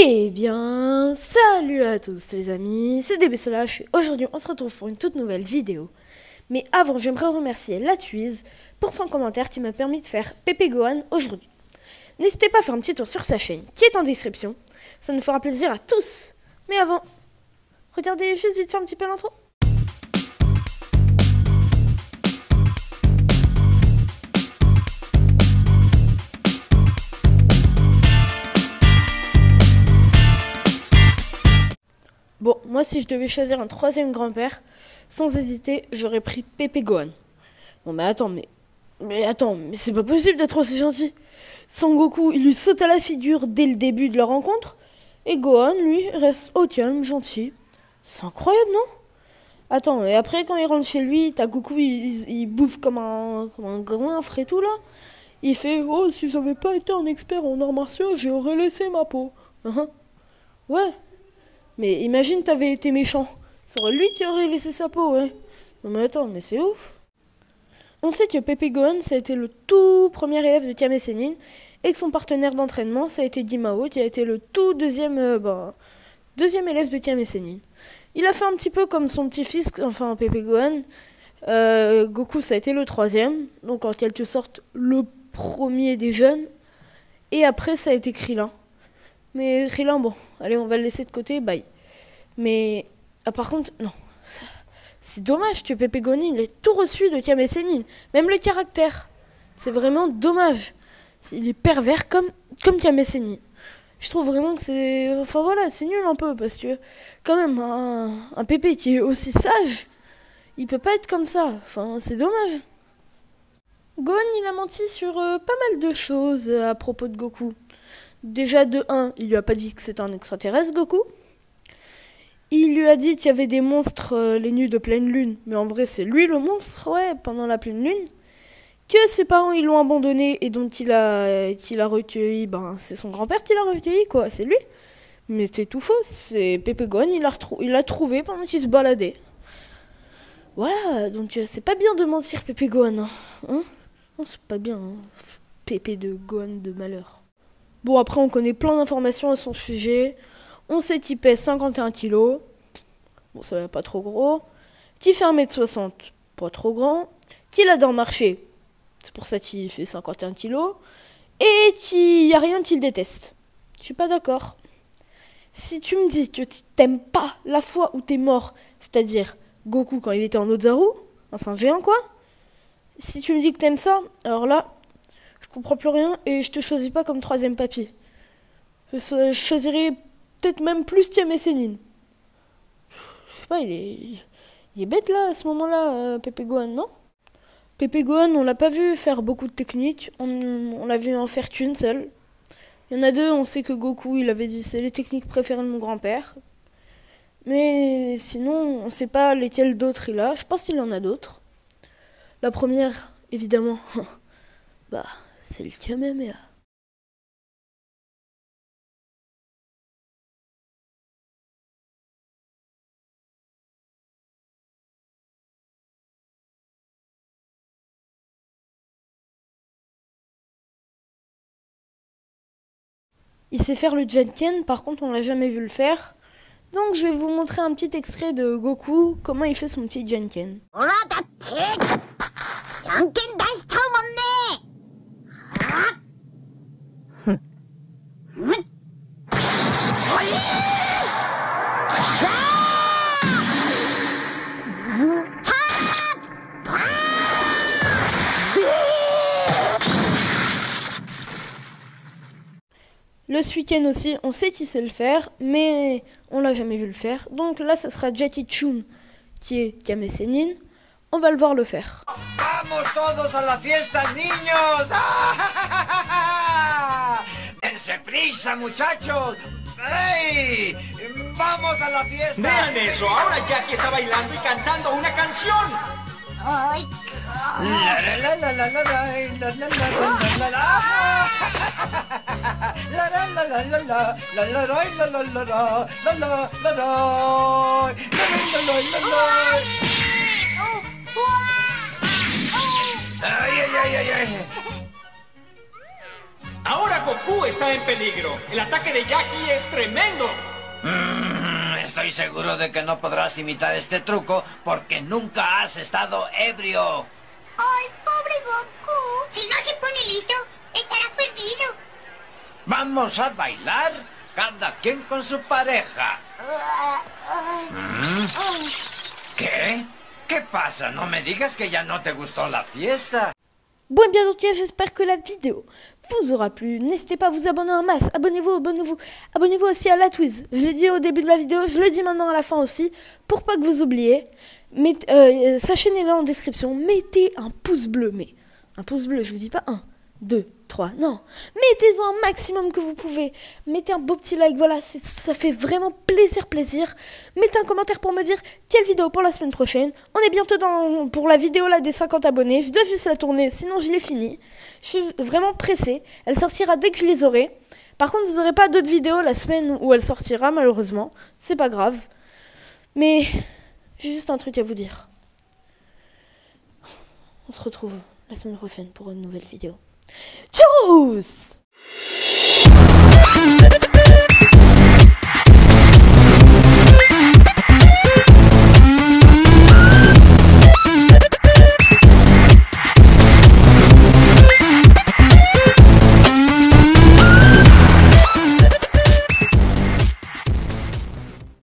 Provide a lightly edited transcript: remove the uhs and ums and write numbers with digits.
Eh bien, salut à tous les amis, c'est DBSlash. Aujourd'hui, on se retrouve pour une toute nouvelle vidéo. Mais avant, j'aimerais remercier Latuise pour son commentaire qui m'a permis de faire Pépé Gohan aujourd'hui. N'hésitez pas à faire un petit tour sur sa chaîne qui est en description. Ça nous fera plaisir à tous. Mais avant, regardez juste vite faire un petit peu l'intro. Bon, moi si je devais choisir un troisième grand-père, sans hésiter, j'aurais pris Pépé Gohan. Bon mais attends, mais c'est pas possible d'être aussi gentil. Sangoku, il lui saute à la figure dès le début de leur rencontre, et Gohan, lui, reste au calme, gentil. C'est incroyable, non? Attends, et après quand il rentre chez lui, t'as Goku, il bouffe comme un goinfre et tout là. Il fait, oh si j'avais pas été un expert en arts martiaux, j'aurais laissé ma peau. Ouais. Mais imagine t'avais été méchant. C'est lui qui aurait laissé sa peau, ouais. Non mais attends, mais c'est ouf. On sait que Pépé Gohan, ça a été le tout premier élève de Kame Sennin, et que son partenaire d'entraînement, ça a été Dimao, qui a été le tout deuxième élève de Kame Sennin. Il a fait un petit peu comme son petit-fils, enfin Pépé Gohan. Goku, ça a été le troisième, donc en quelque sorte le premier des jeunes. Et après, ça a été Krillin. Mais Krillin, bon, allez, on va le laisser de côté, bye. Mais, par contre, non, c'est dommage que Pépé Gohan, il ait tout reçu de Kame Sennin, même le caractère. C'est vraiment dommage. Il est pervers comme Kame Sennin. Je trouve vraiment que c'est... Enfin voilà, c'est nul un peu, parce que, quand même, un Pépé qui est aussi sage, il peut pas être comme ça. Enfin, c'est dommage. Gohan, il a menti sur pas mal de choses à propos de Goku. Déjà, de 1, il lui a pas dit que c'était un extraterrestre, Goku. Il lui a dit qu'il y avait des monstres les nuits de pleine lune. Mais en vrai, c'est lui le monstre, ouais, pendant la pleine lune. Que ses parents, ils l'ont abandonné et dont qu'il a recueilli, c'est son grand-père qui l'a recueilli, quoi, c'est lui. Mais c'est tout faux, c'est Pépé Gohan, il l'a trouvé pendant qu'il se baladait. Voilà, donc c'est pas bien de mentir, Pépé Gohan, hein, non, c'est pas bien, hein. Pépé de Gohan de malheur. Bon, après, on connaît plein d'informations à son sujet. On sait qu'il pèse 51 kilos. Bon, ça va pas trop gros. Qu'il fait 1m60, pas trop grand. Qu'il adore marcher. C'est pour ça qu'il fait 51 kilos. Et qu'il n'y a rien qu'il déteste. Je suis pas d'accord. Si tu me dis que tu t'aimes pas la fois où t'es mort, c'est-à-dire Goku quand il était en Ozaru, un singe géant quoi. Si tu me dis que t'aimes ça, alors là... je comprends plus rien et je te choisis pas comme troisième papy. Je choisirais peut-être même plus Kame Sennin. Je sais pas, il est bête là, à ce moment-là, Pépé Gohan, non? Pépé Gohan, on l'a pas vu faire beaucoup de techniques, on l'a vu en faire qu'une seule. Il y en a deux, on sait que Goku, il avait dit c'est les techniques préférées de mon grand-père. Mais sinon, on sait pas lesquelles d'autres il a. Je pense qu'il en a d'autres. La première, évidemment, c'est le Kamehameha. Il sait faire le Janken, par contre on l'a jamais vu le faire. Donc je vais vous montrer un petit extrait de Goku, comment il fait son petit Janken. Le Suiken aussi, on sait qu'il sait le faire, mais on l'a jamais vu le faire. Donc là, ce sera Jackie Chun, qui est Kame Sennin. On va le voir le faire. Vamos todos a la fiesta, niños. Dense prisa, muchachos. ¡Hey! ¡Vamos a la fiesta! Vean eso, ahora Jackie está bailando y cantando una canción. Ay, Ahora Goku está en peligro. El ataque de Jackie es tremendo. Estoy seguro de que no podrás imitar este truco porque nunca has estado ebrio. ¡Ay, pobre Goku! Si no se pone listo, estará perdido. ¿Vamos a bailar? Cada quien con su pareja. ¿Qué? ¿Qué pasa? No me digas que ya no te gustó la fiesta. Bon, bien en tout cas, j'espère que la vidéo vous aura plu. N'hésitez pas à vous abonner en masse. Abonnez-vous aussi à la Twiz. Je l'ai dit au début de la vidéo, je le dis maintenant à la fin aussi, pour pas que vous oubliez. Sa chaîne est là en description. Mettez un pouce bleu, mais un pouce bleu, je vous dis pas 1, 2, 3, non. Mettez-en un maximum que vous pouvez. Mettez un beau petit like, voilà, ça fait vraiment plaisir. Mettez un commentaire pour me dire quelle vidéo pour la semaine prochaine. On est bientôt pour la vidéo là des 50 abonnés. Je dois juste la tourner, sinon je l'ai finie. Je suis vraiment pressée. Elle sortira dès que je les aurai. Par contre, vous n'aurez pas d'autres vidéos la semaine où elle sortira, malheureusement. C'est pas grave. Mais j'ai juste un truc à vous dire. On se retrouve la semaine prochaine pour une nouvelle vidéo. Tchuss!